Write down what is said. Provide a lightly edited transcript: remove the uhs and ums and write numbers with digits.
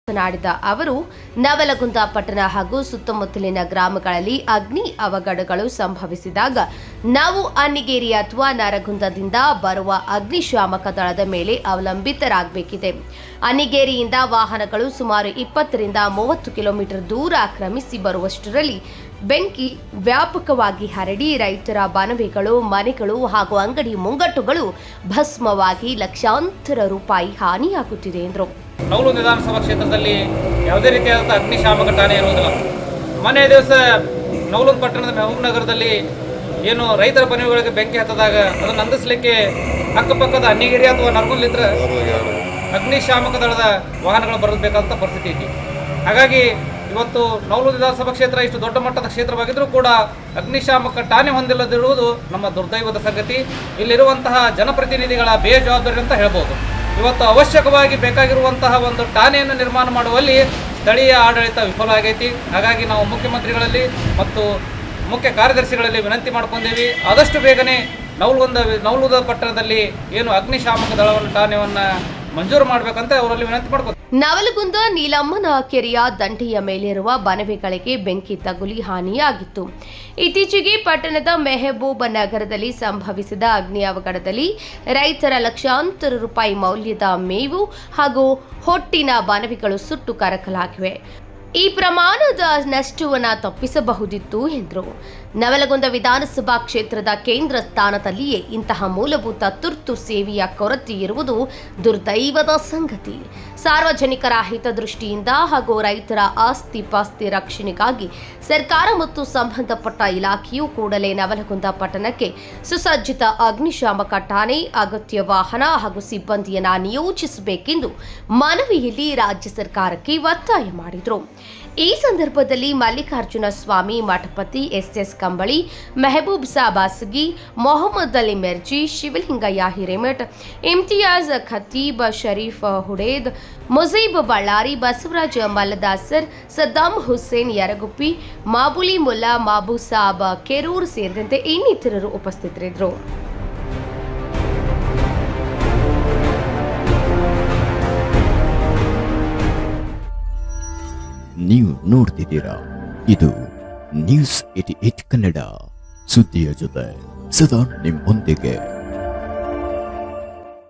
ಮಾತನಾಡಿದ ಅವರು ನವಲಗುಂದ ಪಟ್ಟಣ ಹಾಗೂ ಸುತ್ತಮುತ್ತಲಿನ ಗ್ರಾಮಗಳಲ್ಲಿ ಅಗ್ನಿ ಅವಘಡಗಳು ಸಂಭವಿಸಿದಾಗ ನಾವು ಅನ್ನಿಗೇರಿ ಅಥವಾ ನರಗುಂದದಿಂದ ಬರುವ ಅಗ್ನಿಶಾಮಕ ದಳದ ಮೇಲೆ ಅವಲಂಬಿತರಾಗಬೇಕಿದೆ. ಅನ್ನಿಗೇರಿಯಿಂದ ವಾಹನಗಳು ಸುಮಾರು 20 ರಿಂದ 30 ಕಿಲೋಮೀಟರ್ ದೂರ ಕ್ರಮಿಸಿ ಬರುವಷ್ಟರಲ್ಲಿ ಬೆಂಕಿ ವ್ಯಾಪಕವಾಗಿ ಹರಡಿ ರೈತರ ಬನವೆಗಳು, ಮನೆಗಳು ಹಾಗೂ ಅಂಗಡಿ ಮುಂಗಟ್ಟುಗಳು ಭಸ್ಮವಾಗಿ ಲಕ್ಷಾಂತರ ರೂಪಾಯಿ ಹಾನಿಯಾಗುತ್ತಿದೆ ಎಂದರು. ನವಲಗುಂದ ವಿಧಾನಸಭಾ ಕ್ಷೇತ್ರದಲ್ಲಿ ಯಾವುದೇ ರೀತಿಯಾದಂಥ ಅಗ್ನಿಶಾಮಕ ಠಾಣೆ ಇರುವುದಿಲ್ಲ. ಮೊನ್ನೆ ದಿವಸ ನವಲಗುಂದ ಪಟ್ಟಣದ ಮೆಹಬೂಬ್ ನಗರದಲ್ಲಿ ಏನು ರೈತರ ಮನೆಗಳಿಗೆ ಬೆಂಕಿ ಹತ್ತದಾಗ ಅದನ್ನು ನಂದಿಸಲಿಕ್ಕೆ ಅಕ್ಕಪಕ್ಕದ ಅನ್ನಿಗೇರಿ ಅಥವಾ ನರಗುಂದಲಿದ್ರೆ ಅಗ್ನಿಶಾಮಕ ದಳದ ವಾಹನಗಳು ಬರಬೇಕಾದಂಥ ಪರಿಸ್ಥಿತಿ ಐತಿ. ಹಾಗಾಗಿ ಇವತ್ತು ನವಲಗುಂದ ವಿಧಾನಸಭಾ ಕ್ಷೇತ್ರ ಇಷ್ಟು ದೊಡ್ಡ ಮಟ್ಟದ ಕ್ಷೇತ್ರವಾಗಿದ್ದರೂ ಕೂಡ ಅಗ್ನಿಶಾಮಕ ಠಾಣೆ ಹೊಂದಿಲ್ಲದಿರುವುದು ನಮ್ಮ ದುರ್ದೈವದ ಸಂಗತಿ. ಇಲ್ಲಿರುವಂತಹ ಜನಪ್ರತಿನಿಧಿಗಳ ಬೇಜವಾಬ್ದಾರಿ ಅಂತ ಹೇಳ್ಬೋದು. ಇವತ್ತು ಅವಶ್ಯಕವಾಗಿ ಬೇಕಾಗಿರುವಂತಹ ಒಂದು ಠಾಣೆಯನ್ನು ನಿರ್ಮಾಣ ಮಾಡುವಲ್ಲಿ ಸ್ಥಳೀಯ ಆಡಳಿತ ವಿಫಲ ಆಗೈತಿ. ಹಾಗಾಗಿ ನಾವು ಮುಖ್ಯಮಂತ್ರಿಗಳಲ್ಲಿ ಮತ್ತು ಮುಖ್ಯ ಕಾರ್ಯದರ್ಶಿಗಳಲ್ಲಿ ವಿನಂತಿ ಮಾಡ್ಕೊಂಡೀವಿ, ಆದಷ್ಟು ಬೇಗನೆ ನವಲಗುಂದ ಪಟ್ಟಣದಲ್ಲಿ ಏನು ಅಗ್ನಿಶಾಮಕ ದಳವನ್ನು ಠಾಣೆಯನ್ನು ಮಂಜೂರು ಮಾಡಬೇಕಂತ ಅವರಲ್ಲಿ ವಿನಂತಿ ಮಾಡ್ಕೊ. ನವಲಗುಂದ ನೀಲಮ್ಮನ ಕೆರೆಯ ದಂಡೆಯ ಮೇಲಿರುವ ಬನವೆಗಳಿಗೆ ಬೆಂಕಿ ತಗುಲಿ ಹಾನಿಯಾಗಿತ್ತು. ಇತ್ತೀಚೆಗೆ ಪಟ್ಟಣದ ಮೆಹಬೂಬ ನಗರದಲ್ಲಿ ಸಂಭವಿಸಿದ ಅಗ್ನಿ ಅವಘಡದಲ್ಲಿ ರೈತರ ಲಕ್ಷಾಂತರ ರೂಪಾಯಿ ಮೌಲ್ಯದ ಮೇವು ಹಾಗೂ ಹೊಟ್ಟಿನ ಬನವೆಗಳು ಸುಟ್ಟು ಕರಕಲಾಗಿವೆ. ಈ ಪ್ರಮಾಣದ ನಷ್ಟವನ್ನು ತಪ್ಪಿಸಬಹುದಿತ್ತು ಎಂದರು. ನವಲಗುಂದ ವಿಧಾನಸಭಾ ಕ್ಷೇತ್ರದ ಕೇಂದ್ರ ಸ್ಥಾನದಲ್ಲಿಯೇ ಇಂತಹ ಮೂಲಭೂತ ತುರ್ತು ಸೇವೆಯ ಕೊರತೆ ಇರುವುದು ದುರ್ದೈವದ ಸಂಗತಿ. ಸಾರ್ವಜನಿಕರ ಹಿತದೃಷ್ಟಿಯಿಂದ ಹಾಗೂ ರೈತರ ಆಸ್ತಿ ಪಾಸ್ತಿ ರಕ್ಷಣೆಗಾಗಿ ಸರ್ಕಾರ ಮತ್ತು ಸಂಬಂಧಪಟ್ಟ ಇಲಾಖೆಯು ಕೂಡಲೇ ನವಲಗುಂದ ಪಟ್ಟಣಕ್ಕೆ ಸುಸಜ್ಜಿತ ಅಗ್ನಿಶಾಮಕ ಠಾಣೆ, ಅಗತ್ಯ ವಾಹನ ಹಾಗೂ ಸಿಬ್ಬಂದಿಯನ್ನು ನಿಯೋಜಿಸಬೇಕೆಂದು ಮನವಿಯಲ್ಲಿ ರಾಜ್ಯ ಸರ್ಕಾರಕ್ಕೆ ಒತ್ತಾಯ ಮಾಡಿದರು. ಈ ಸಂದರ್ಭದಲ್ಲಿ ಮಲ್ಲಿಕಾರ್ಜುನ ಸ್ವಾಮಿ ಮಠಪತಿ, ಎಸ್ ಕಂಬಳಿ, ಮೆಹಬೂಬ್ ಸಾಬಾಸಗಿ, ಮೊಹಮ್ಮದ್ ಅಲಿ ಮಿರ್ಜಿ, ಶಿವಲಿಂಗಯ್ಯ ಹಿರೇಮಠ್, ಇಮ್ತಿಯಾಜ್ ಖತೀಬ್, ಶರೀಫ್ ಹುಡೇದ್, ಮುಜೀಬ್ ಬಳ್ಳಾರಿ, ಬಸವರಾಜ ಮಲ್ಲದಾಸರ್, ಸದ್ದಾಂ ಹುಸೇನ್ ಯರಗುಪ್ಪಿ, ಮಾಬುಲಿ ಮುಲ್ಲಾ, ಮಾಬೂಸಾಬ್ ಕೆರೂರ್ ಸೇರಿದಂತೆ ಇನ್ನಿತರರು ಉಪಸ್ಥಿತರಿದ್ದರು. ನೀವು ನೋಡ್ತಿದ್ದೀರಾ, ಇದು ನ್ಯೂಸ್ 88 ಕನ್ನಡ, ಸುದ್ದಿಯ ಜೊತೆ ಸದಾ ನಿಮ್ಮೊಂದಿಗೆ.